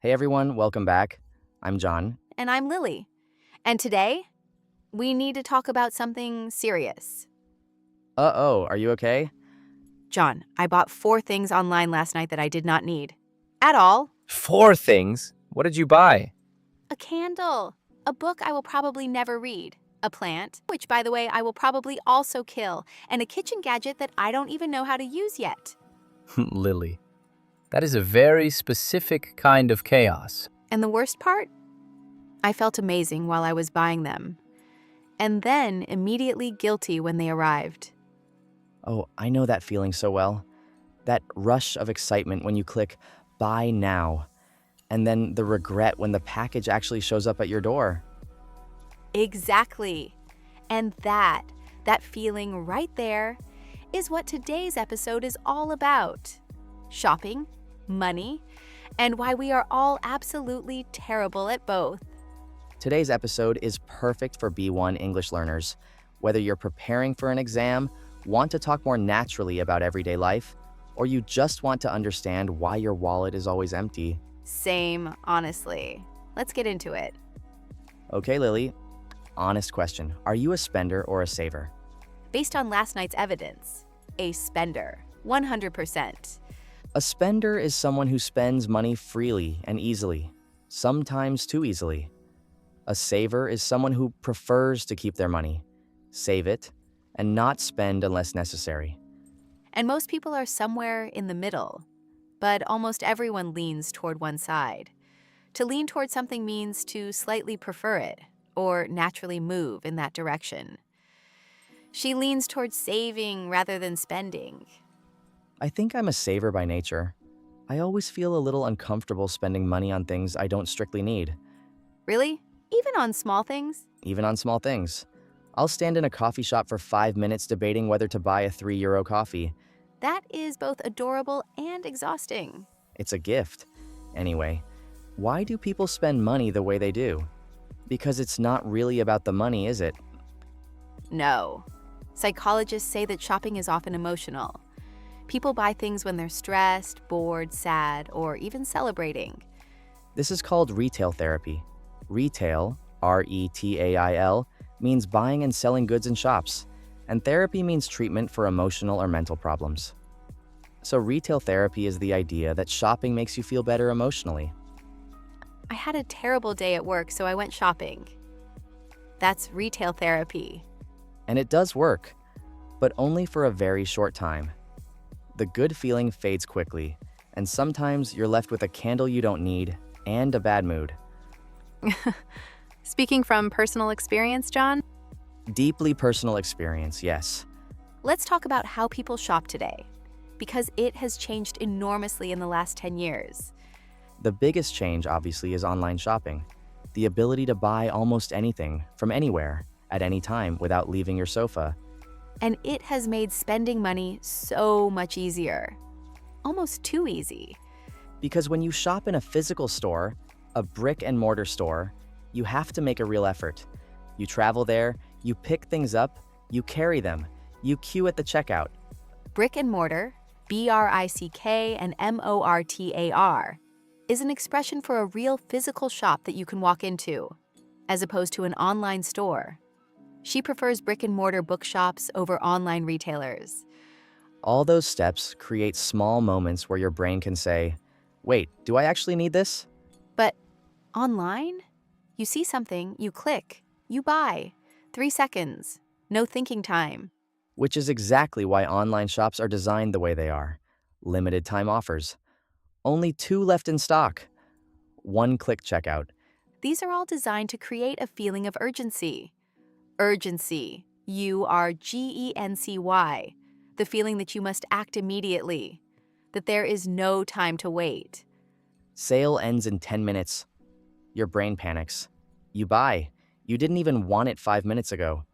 Hey everyone, welcome back. I'm John. And I'm Lily. And today, we need to talk about something serious. Uh-oh, are you okay? John, I bought 4 things online last night that I did not need. At all. 4 things? What did you buy? A candle, a book I will probably never read, a plant, which, by the way, I will probably also kill, and a kitchen gadget that I don't even know how to use yet. Lily. That is a very specific kind of chaos. And the worst part? I felt amazing while I was buying them, and then immediately guilty when they arrived. Oh, I know that feeling so well. That rush of excitement when you click buy now, and then the regret when the package actually shows up at your door. Exactly. And that feeling right there is what today's episode is all about. Shopping, money, and why we are all absolutely terrible at both. Today's episode is perfect for B1 English learners. Whether you're preparing for an exam, want to talk more naturally about everyday life, or you just want to understand why your wallet is always empty. Same, honestly. Let's get into it. Okay, Lily, honest question. Are you a spender or a saver? Based on last night's evidence, a spender, 100%. A spender is someone who spends money freely and easily, sometimes too easily. A saver is someone who prefers to keep their money, save it, and not spend unless necessary. And most people are somewhere in the middle, but almost everyone leans toward one side. To lean toward something means to slightly prefer it, or naturally move in that direction. She leans towards saving rather than spending. I think I'm a saver by nature. I always feel a little uncomfortable spending money on things I don't strictly need, Really? Even on small things? even on small things. I'll stand in a coffee shop for 5 minutes debating whether to buy a €3 coffee. That is both adorable and exhausting. It's a gift. Anyway, why do people spend money the way they do? Because it's not really about the money, is it? No. Psychologists say that shopping is often emotional. People buy things when they're stressed, bored, sad, or even celebrating. This is called retail therapy. Retail, R-E-T-A-I-L, means buying and selling goods in shops, and therapy means treatment for emotional or mental problems. So retail therapy is the idea that shopping makes you feel better emotionally. I had a terrible day at work, so I went shopping. That's retail therapy. And it does work, but only for a very short time. The good feeling fades quickly, and sometimes you're left with a candle you don't need and a bad mood. Speaking from personal experience, John, Deeply personal experience, yes. let's talk about how people shop today, because it has changed enormously in the last 10 years. The biggest change, obviously, is online shopping. The ability to buy almost anything from anywhere at any time without leaving your sofa. And it has made spending money so much easier. Almost too easy. Because when you shop in a physical store, a brick and mortar store, you have to make a real effort. You travel there, you pick things up, you carry them, you queue at the checkout. Brick and mortar, B-R-I-C-K and M-O-R-T-A-R, is an expression for a real physical shop that you can walk into, as opposed to an online store. She prefers brick and mortar bookshops over online retailers. All those steps create small moments where your brain can say, wait, do I actually need this? But online, you see something, you click, you buy. 3 seconds, no thinking time. Which is exactly why online shops are designed the way they are. Limited time offers. Only 2 left in stock. One-click checkout. These are all designed to create a feeling of urgency. Urgency, U-R-G-E-N-C-Y, the feeling that you must act immediately, that there is no time to wait. Sale ends in 10 minutes. Your brain panics. You buy. You didn't even want it 5 minutes ago.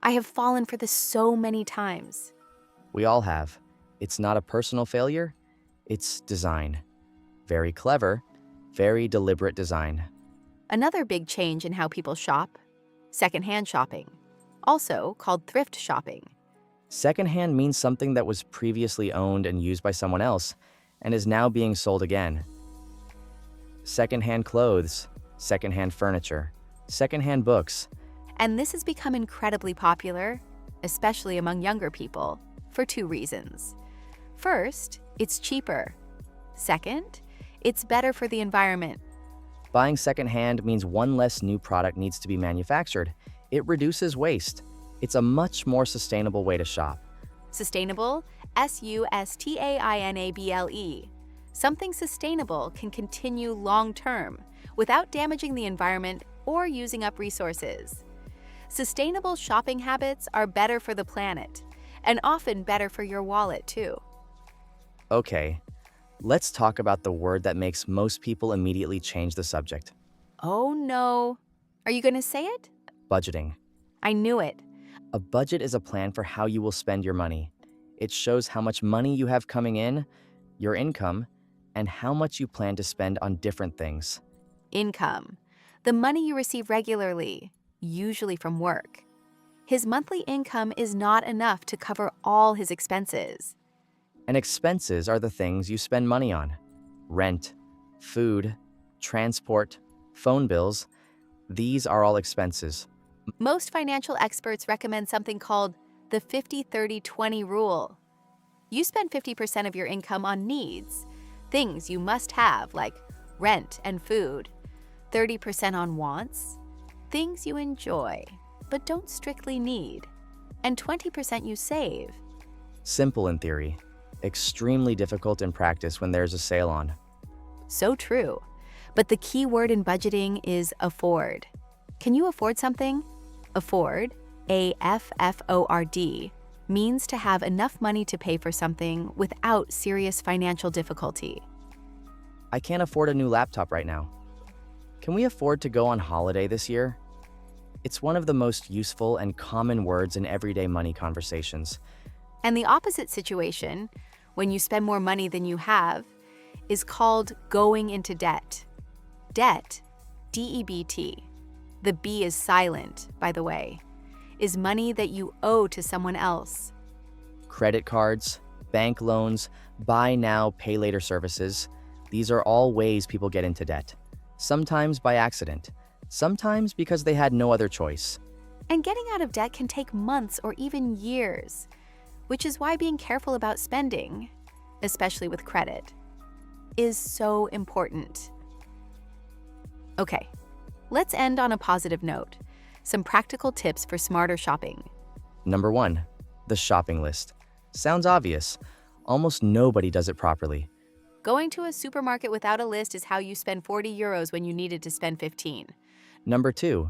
I have fallen for this so many times. We all have. It's not a personal failure. It's design. Very clever, very deliberate design. Another big change in how people shop, secondhand shopping, also called thrift shopping. Secondhand means something that was previously owned and used by someone else and is now being sold again. secondhand clothes, secondhand furniture, secondhand books. And this has become incredibly popular, especially among younger people, for two reasons. First, it's cheaper. Second, it's better for the environment. Buying secondhand means one less new product needs to be manufactured. It reduces waste. It's a much more sustainable way to shop. Sustainable, sustainable. Something sustainable can continue long-term without damaging the environment or using up resources. Sustainable shopping habits are better for the planet and often better for your wallet too. Okay, let's talk about the word that makes most people immediately change the subject. Oh no. Are you going to say it? Budgeting. I knew it. A budget is a plan for how you will spend your money. It shows how much money you have coming in, your income, and how much you plan to spend on different things. Income. The money you receive regularly, usually from work. His monthly income is not enough to cover all his expenses. And expenses are the things you spend money on. Rent, food, transport, phone bills. These are all expenses. Most financial experts recommend something called the 50-30-20 rule. You spend 50% of your income on needs, things you must have like rent and food, 30% on wants, things you enjoy but don't strictly need, and 20% you save. Simple in theory, extremely difficult in practice when there's a sale on. So true. But the key word in budgeting is afford. Can you afford something? Afford, A-F-F-O-R-D, means to have enough money to pay for something without serious financial difficulty. I can't afford a new laptop right now. Can we afford to go on holiday this year? It's one of the most useful and common words in everyday money conversations. And the opposite situation, when you spend more money than you have, is called going into debt. Debt, D-E-B-T, the B is silent, by the way, is money that you owe to someone else. Credit cards, bank loans, buy now, pay later services. These are all ways people get into debt. Sometimes by accident, sometimes because they had no other choice. And getting out of debt can take months or even years, which is why being careful about spending, especially with credit, is so important. Okay, let's end on a positive note. Some practical tips for smarter shopping. Number 1, the shopping list. Sounds obvious. Almost nobody does it properly. Going to a supermarket without a list is how you spend 40 euros when you needed to spend 15. Number 2,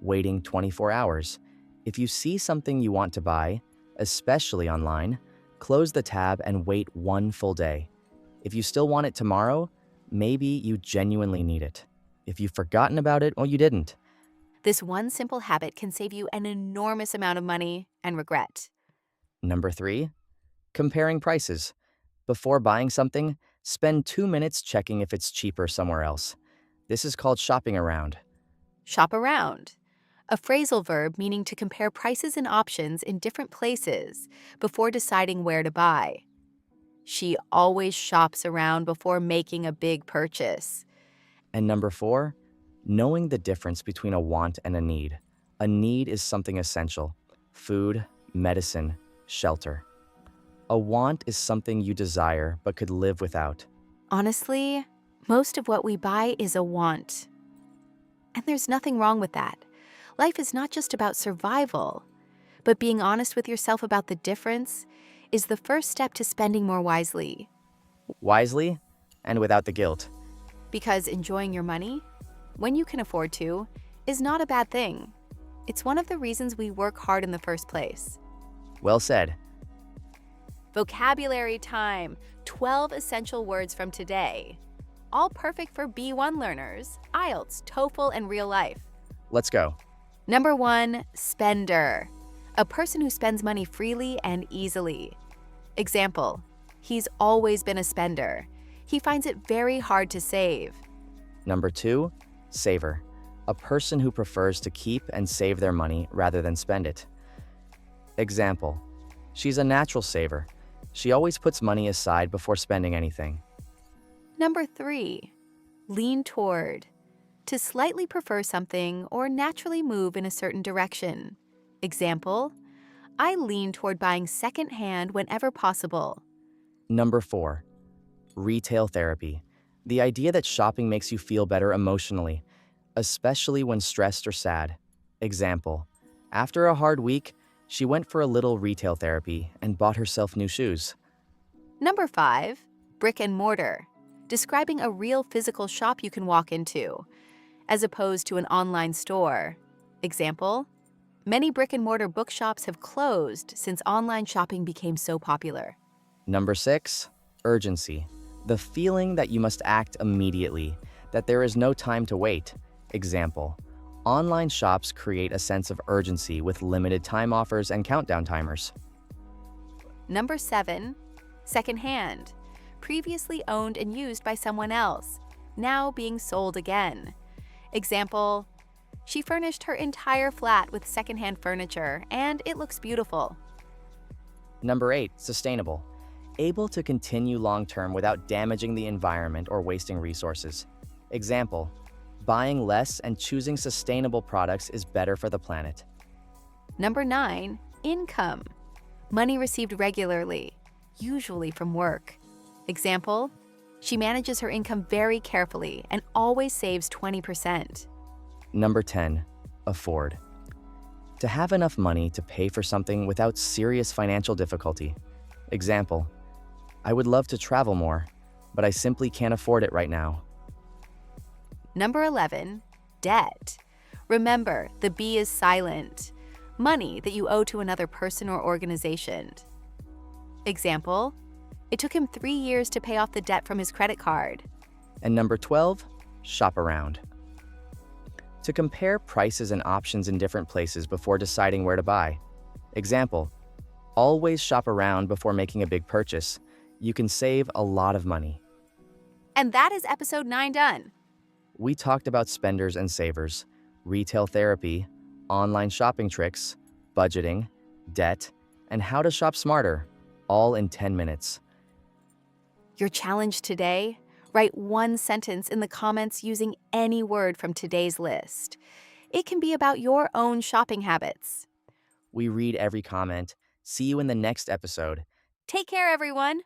waiting 24 hours. If you see something you want to buy, especially online, close the tab and wait one full day. If you still want it tomorrow, maybe you genuinely need it. If you've forgotten about it, well, you didn't. This one simple habit can save you an enormous amount of money and regret. Number 3, comparing prices. Before buying something, spend 2 minutes checking if it's cheaper somewhere else. This is called shopping around. Shop around. A phrasal verb meaning to compare prices and options in different places before deciding where to buy. She always shops around before making a big purchase. And number 4, knowing the difference between a want and a need. A need is something essential: food, medicine, shelter. A want is something you desire but could live without. Honestly, most of what we buy is a want. And there's nothing wrong with that. Life is not just about survival, but being honest with yourself about the difference is the first step to spending more wisely. Wisely and without the guilt. Because enjoying your money, when you can afford to, is not a bad thing. It's one of the reasons we work hard in the first place. Well said. Vocabulary time, 12 essential words from today. All perfect for B1 learners, IELTS, TOEFL, and real life. Let's go. Number 1, spender. A person who spends money freely and easily. Example, he's always been a spender. He finds it very hard to save. Number 2, saver. A person who prefers to keep and save their money rather than spend it. Example, she's a natural saver. She always puts money aside before spending anything. Number 3, Lean toward. To slightly prefer something or naturally move in a certain direction. Example, I lean toward buying secondhand whenever possible. Number 4. Retail therapy. The idea that shopping makes you feel better emotionally, especially when stressed or sad. Example, after a hard week, she went for a little retail therapy and bought herself new shoes. Number 5, brick and mortar. Describing a real physical shop you can walk into, as opposed to an online store. Example, many brick and mortar bookshops have closed since online shopping became so popular. Number 6, urgency. The feeling that you must act immediately, that there is no time to wait. Example, online shops create a sense of urgency with limited time offers and countdown timers. Number 7, secondhand. Previously owned and used by someone else, now being sold again. Example, she furnished her entire flat with secondhand furniture and it looks beautiful. Number 8, sustainable. Able to continue long-term without damaging the environment or wasting resources. Example, buying less and choosing sustainable products is better for the planet. Number 9, income. Money received regularly, usually from work. Example, she manages her income very carefully and always saves 20%. Number 10, afford. To have enough money to pay for something without serious financial difficulty. Example, I would love to travel more, but I simply can't afford it right now. Number 11, debt. Remember, the B is silent. Money that you owe to another person or organization. Example, it took him 3 years to pay off the debt from his credit card. And number 12, shop around. To compare prices and options in different places before deciding where to buy. Example, always shop around before making a big purchase. You can save a lot of money. And that is episode 9 done. We talked about spenders and savers, retail therapy, online shopping tricks, budgeting, debt, and how to shop smarter, all in 10 minutes. Your challenge today? Write one sentence in the comments using any word from today's list. It can be about your own shopping habits. We read every comment. See you in the next episode. Take care, everyone.